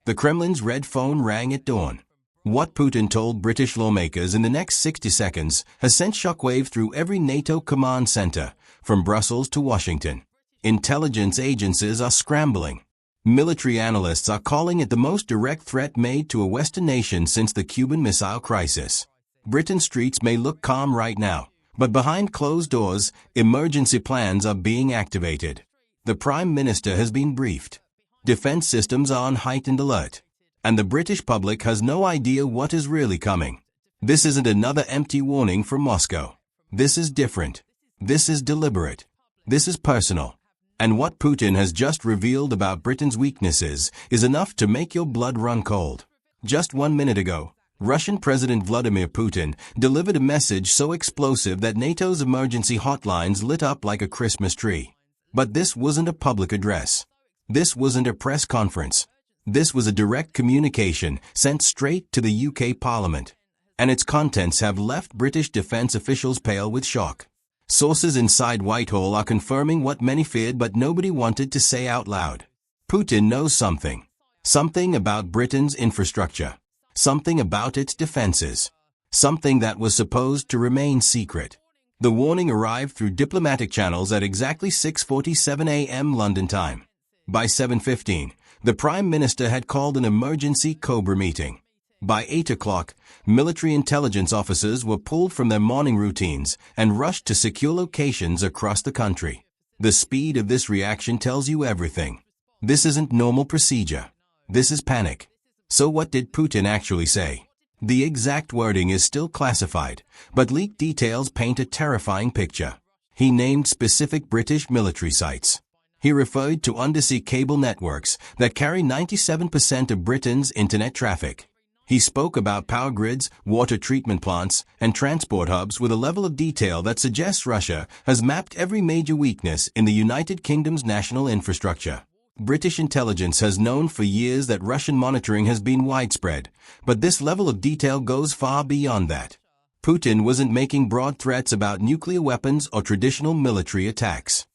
The Kremlin's red phone rang at dawn. What Putin told British lawmakers in the next 60 seconds has sent shockwaves through every NATO command center, from Brussels to Washington. Intelligence agencies are scrambling. Military analysts are calling it the most direct threat made to a Western nation since the Cuban Missile Crisis. Britain's streets may look calm right now, but behind closed doors, emergency plans are being activated. The Prime Minister has been briefed. Defense systems are on heightened alert. And the British public has no idea what is really coming. This isn't another empty warning from Moscow. This is different. This is deliberate. This is personal. And what Putin has just revealed about Britain's weaknesses is enough to make your blood run cold. Just 1 minute ago, Russian President Vladimir Putin delivered a message so explosive that NATO's emergency hotlines lit up like a Christmas tree. But this wasn't a public address. This wasn't a press conference. This was a direct communication sent straight to the UK Parliament. And its contents have left British defence officials pale with shock. Sources inside Whitehall are confirming what many feared but nobody wanted to say out loud. Putin knows something. Something about Britain's infrastructure. Something about its defences. Something that was supposed to remain secret. The warning arrived through diplomatic channels at exactly 6:47 a.m. London time. By 7:15, the Prime Minister had called an emergency Cobra meeting. By 8 o'clock, military intelligence officers were pulled from their morning routines and rushed to secure locations across the country. The speed of this reaction tells you everything. This isn't normal procedure. This is panic. So what did Putin actually say? The exact wording is still classified, but leaked details paint a terrifying picture. He named specific British military sites. He referred to undersea cable networks that carry 97% of Britain's internet traffic. He spoke about power grids, water treatment plants, and transport hubs with a level of detail that suggests Russia has mapped every major weakness in the United Kingdom's national infrastructure. British intelligence has known for years that Russian monitoring has been widespread, but this level of detail goes far beyond that. Putin wasn't making broad threats about nuclear weapons or traditional military attacks.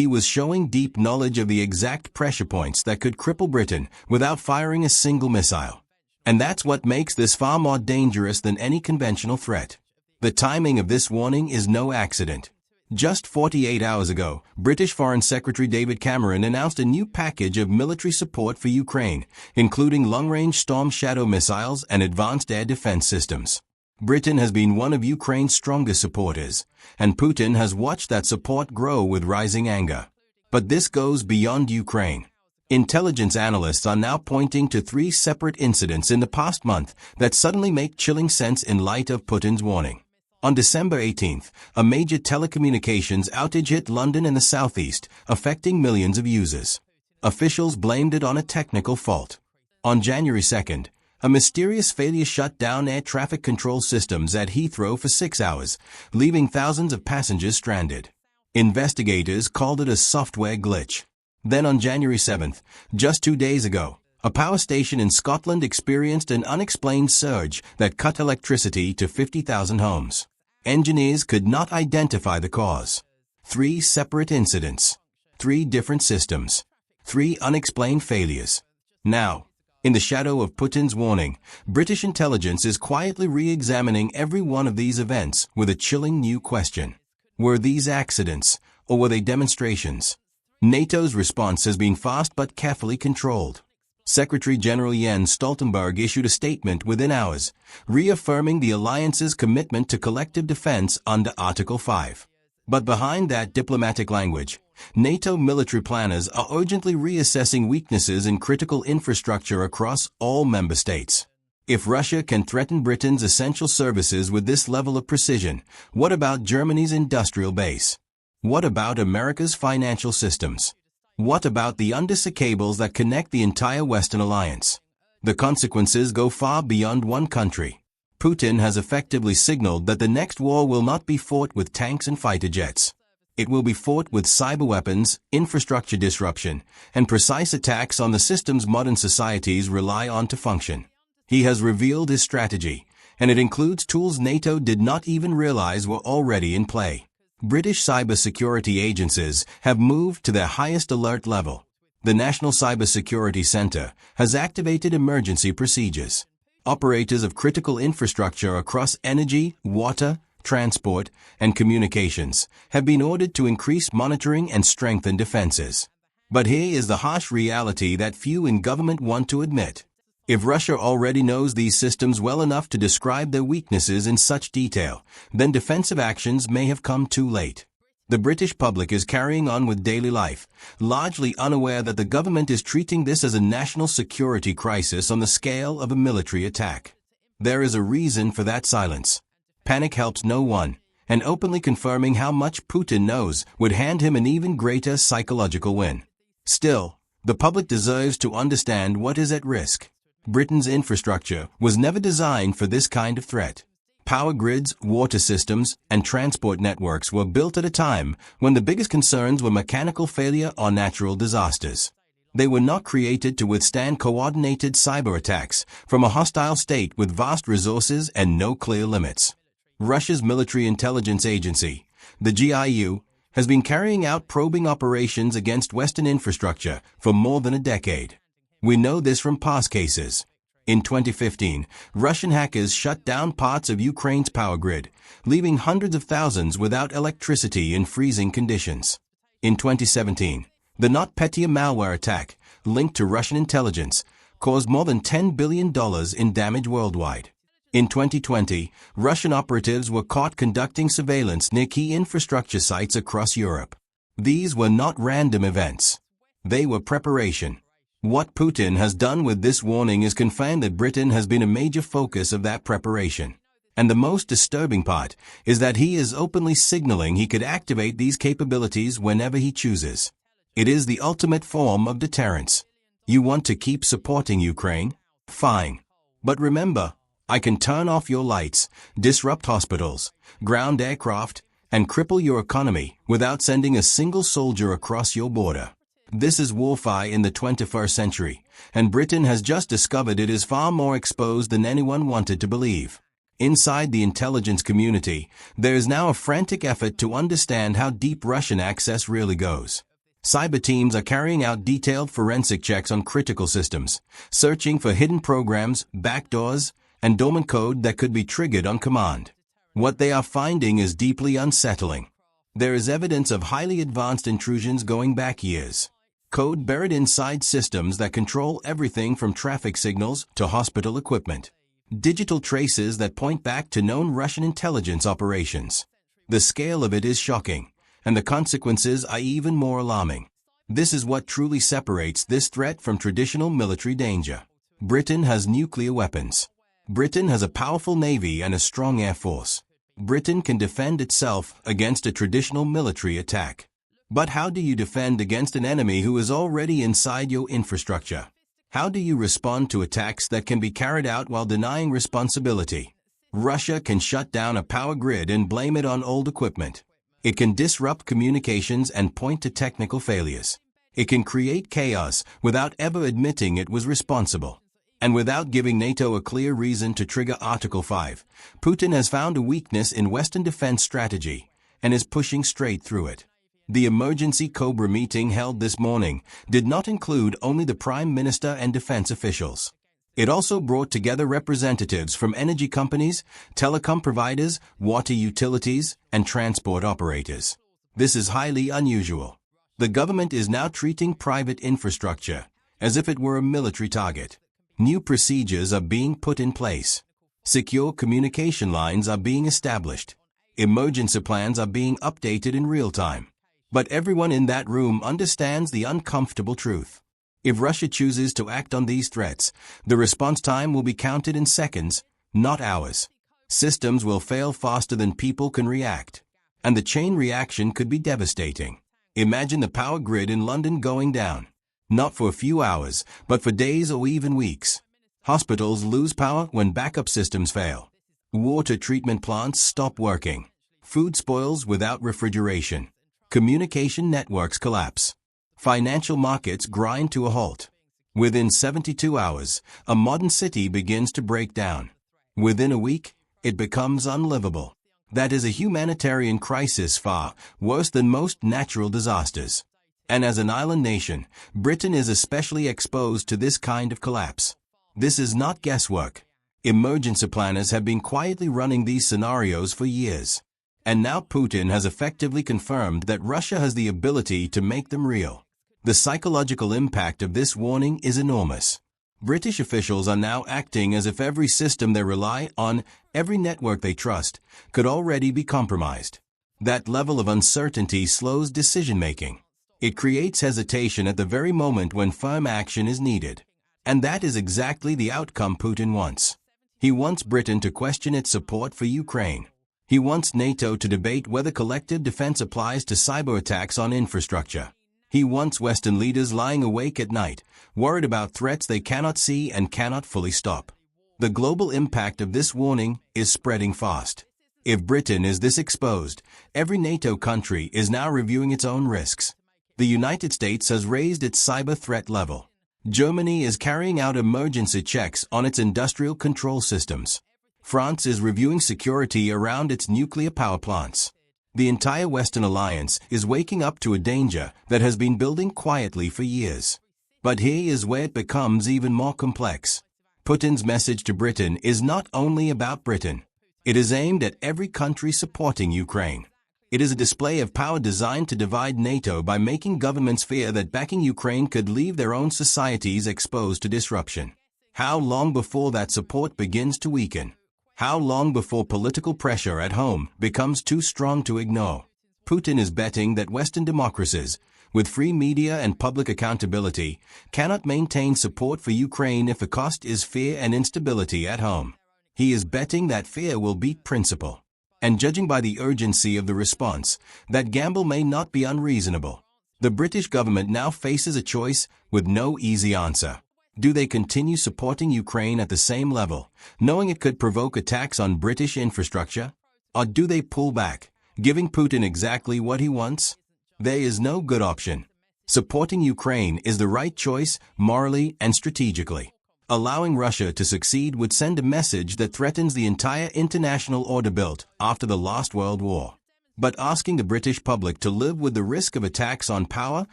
He was showing deep knowledge of the exact pressure points that could cripple Britain without firing a single missile. And that's what makes this far more dangerous than any conventional threat. The timing of this warning is no accident. Just 48 hours ago, British Foreign Secretary David Cameron announced a new package of military support for Ukraine, including long-range Storm Shadow missiles and advanced air defense systems. Britain has been one of Ukraine's strongest supporters, and Putin has watched that support grow with rising anger. But this goes beyond Ukraine. Intelligence analysts are now pointing to 3 separate incidents in the past month that suddenly make chilling sense in light of Putin's warning. On December 18th, a major telecommunications outage hit London and the southeast, affecting millions of users. Officials blamed it on a technical fault. On January 2nd, a mysterious failure shut down air traffic control systems at Heathrow for 6 hours, leaving thousands of passengers stranded. Investigators called it a software glitch. Then on January 7th, just 2 days ago, a power station in Scotland experienced an unexplained surge that cut electricity to 50,000 homes. Engineers could not identify the cause. 3 separate incidents. 3 different systems. 3 unexplained failures. Now, in the shadow of Putin's warning, British intelligence is quietly re-examining every one of these events with a chilling new question. Were these accidents, or were they demonstrations? NATO's response has been fast but carefully controlled. Secretary General Jens Stoltenberg issued a statement within hours, reaffirming the alliance's commitment to collective defense under Article 5. But behind that diplomatic language, NATO military planners are urgently reassessing weaknesses in critical infrastructure across all member states. If Russia can threaten Britain's essential services with this level of precision, what about Germany's industrial base? What about America's financial systems? What about the undersea cables that connect the entire Western alliance? The consequences go far beyond one country. Putin has effectively signaled that the next war will not be fought with tanks and fighter jets. It will be fought with cyber weapons, infrastructure disruption, and precise attacks on the systems modern societies rely on to function. He has revealed his strategy, and it includes tools NATO did not even realize were already in play. British cybersecurity agencies have moved to their highest alert level. The National Cybersecurity Center has activated emergency procedures. Operators of critical infrastructure across energy, water, transport, and communications have been ordered to increase monitoring and strengthen defenses. But here is the harsh reality that few in government want to admit. If Russia already knows these systems well enough to describe their weaknesses in such detail, then defensive actions may have come too late. The British public is carrying on with daily life, largely unaware that the government is treating this as a national security crisis on the scale of a military attack. There is a reason for that silence. Panic helps no one, and openly confirming how much Putin knows would hand him an even greater psychological win. Still, the public deserves to understand what is at risk. Britain's infrastructure was never designed for this kind of threat. Power grids, water systems, and transport networks were built at a time when the biggest concerns were mechanical failure or natural disasters. They were not created to withstand coordinated cyber attacks from a hostile state with vast resources and no clear limits. Russia's military intelligence agency, the GIU, has been carrying out probing operations against Western infrastructure for more than a decade. We know this from past cases. In 2015, Russian hackers shut down parts of Ukraine's power grid, leaving hundreds of thousands without electricity in freezing conditions. In 2017, the NotPetya malware attack, linked to Russian intelligence, caused more than $10 billion in damage worldwide. In 2020, Russian operatives were caught conducting surveillance near key infrastructure sites across Europe. These were not random events. They were preparation. What Putin has done with this warning is confirmed that Britain has been a major focus of that preparation. And the most disturbing part is that he is openly signaling he could activate these capabilities whenever he chooses. It is the ultimate form of deterrence. You want to keep supporting Ukraine? Fine. But remember, I can turn off your lights, disrupt hospitals, ground aircraft, and cripple your economy without sending a single soldier across your border. This is warfare in the 21st century, and Britain has just discovered it is far more exposed than anyone wanted to believe. Inside the intelligence community, there is now a frantic effort to understand how deep Russian access really goes. Cyber teams are carrying out detailed forensic checks on critical systems, searching for hidden programs, backdoors, and dormant code that could be triggered on command. What they are finding is deeply unsettling. There is evidence of highly advanced intrusions going back years. Code buried inside systems that control everything from traffic signals to hospital equipment. Digital traces that point back to known Russian intelligence operations. The scale of it is shocking, and the consequences are even more alarming. This is what truly separates this threat from traditional military danger. Britain has nuclear weapons. Britain has a powerful navy and a strong air force. Britain can defend itself against a traditional military attack. But how do you defend against an enemy who is already inside your infrastructure? How do you respond to attacks that can be carried out while denying responsibility? Russia can shut down a power grid and blame it on old equipment. It can disrupt communications and point to technical failures. It can create chaos without ever admitting it was responsible. And without giving NATO a clear reason to trigger Article 5, Putin has found a weakness in Western defense strategy and is pushing straight through it. The emergency Cobra meeting held this morning did not include only the Prime Minister and defense officials. It also brought together representatives from energy companies, telecom providers, water utilities, and transport operators. This is highly unusual. The government is now treating private infrastructure as if it were a military target. New procedures are being put in place. Secure communication lines are being established. Emergency plans are being updated in real time. But everyone in that room understands the uncomfortable truth. If Russia chooses to act on these threats, the response time will be counted in seconds, not hours. Systems will fail faster than people can react. And the chain reaction could be devastating. Imagine the power grid in London going down. Not for a few hours, but for days or even weeks. Hospitals lose power when backup systems fail. Water treatment plants stop working. Food spoils without refrigeration. Communication networks collapse. Financial markets grind to a halt. Within 72 hours, a modern city begins to break down. Within a week, it becomes unlivable. That is a humanitarian crisis far worse than most natural disasters. And as an island nation, Britain is especially exposed to this kind of collapse. This is not guesswork. Emergency planners have been quietly running these scenarios for years. And now Putin has effectively confirmed that Russia has the ability to make them real. The psychological impact of this warning is enormous. British officials are now acting as if every system they rely on, every network they trust, could already be compromised. That level of uncertainty slows decision-making. It creates hesitation at the very moment when firm action is needed. And that is exactly the outcome Putin wants. He wants Britain to question its support for Ukraine. He wants NATO to debate whether collective defense applies to cyber attacks on infrastructure. He wants Western leaders lying awake at night, worried about threats they cannot see and cannot fully stop. The global impact of this warning is spreading fast. If Britain is this exposed, every NATO country is now reviewing its own risks. The United States has raised its cyber threat level. Germany is carrying out emergency checks on its industrial control systems. France is reviewing security around its nuclear power plants. The entire Western alliance is waking up to a danger that has been building quietly for years. But here is where it becomes even more complex. Putin's message to Britain is not only about Britain. It is aimed at every country supporting Ukraine. It is a display of power designed to divide NATO by making governments fear that backing Ukraine could leave their own societies exposed to disruption. How long before that support begins to weaken? How long before political pressure at home becomes too strong to ignore? Putin is betting that Western democracies, with free media and public accountability, cannot maintain support for Ukraine if the cost is fear and instability at home. He is betting that fear will beat principle. And judging by the urgency of the response, that gamble may not be unreasonable. The British government now faces a choice with no easy answer. Do they continue supporting Ukraine at the same level, knowing it could provoke attacks on British infrastructure? Or do they pull back, giving Putin exactly what he wants? There is no good option. Supporting Ukraine is the right choice morally and strategically. Allowing Russia to succeed would send a message that threatens the entire international order built after the last World War. But asking the British public to live with the risk of attacks on power,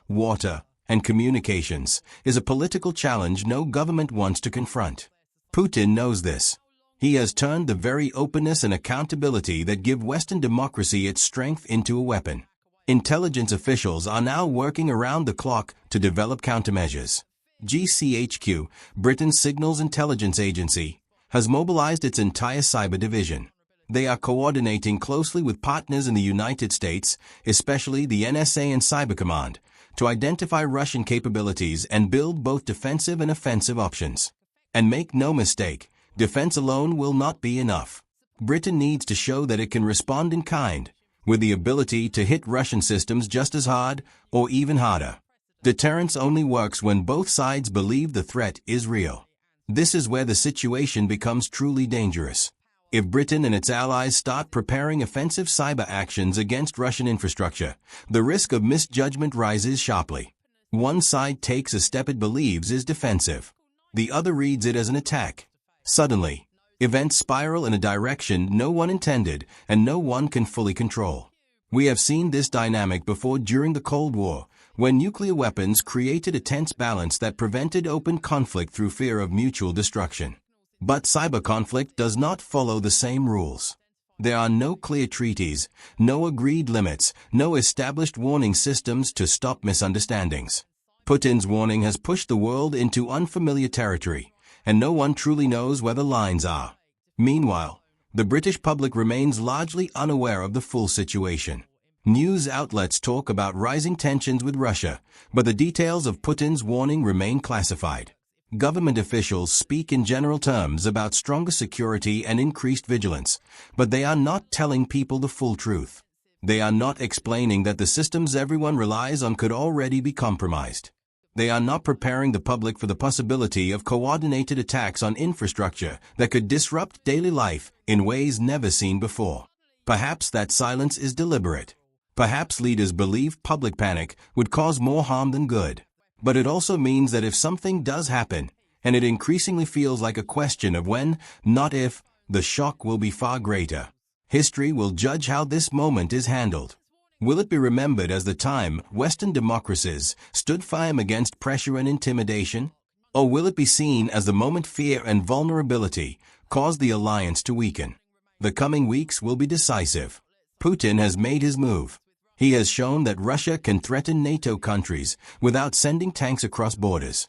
water, and communications is a political challenge no government wants to confront. Putin knows this. He has turned the very openness and accountability that give Western democracy its strength into a weapon. Intelligence officials are now working around the clock to develop countermeasures. GCHQ, Britain's Signals Intelligence Agency, has mobilized its entire cyber division. They are coordinating closely with partners in the United States, especially the NSA and Cyber Command, to identify Russian capabilities and build both defensive and offensive options. And make no mistake, defense alone will not be enough. Britain needs to show that it can respond in kind, with the ability to hit Russian systems just as hard or even harder. Deterrence only works when both sides believe the threat is real. This is where the situation becomes truly dangerous. If Britain and its allies start preparing offensive cyber actions against Russian infrastructure, the risk of misjudgment rises sharply. One side takes a step it believes is defensive. The other reads it as an attack. Suddenly, events spiral in a direction no one intended and no one can fully control. We have seen this dynamic before during the Cold War, when nuclear weapons created a tense balance that prevented open conflict through fear of mutual destruction. But cyber conflict does not follow the same rules. There are no clear treaties, no agreed limits, no established warning systems to stop misunderstandings. Putin's warning has pushed the world into unfamiliar territory, and no one truly knows where the lines are. Meanwhile, the British public remains largely unaware of the full situation. News outlets talk about rising tensions with Russia, but the details of Putin's warning remain classified. Government officials speak in general terms about stronger security and increased vigilance, but they are not telling people the full truth. They are not explaining that the systems everyone relies on could already be compromised. They are not preparing the public for the possibility of coordinated attacks on infrastructure that could disrupt daily life in ways never seen before. Perhaps that silence is deliberate. Perhaps leaders believe public panic would cause more harm than good. But it also means that if something does happen, and it increasingly feels like a question of when, not if, the shock will be far greater. History will judge how this moment is handled. Will it be remembered as the time Western democracies stood firm against pressure and intimidation? Or will it be seen as the moment fear and vulnerability caused the alliance to weaken? The coming weeks will be decisive. Putin has made his move. He has shown that Russia can threaten NATO countries without sending tanks across borders.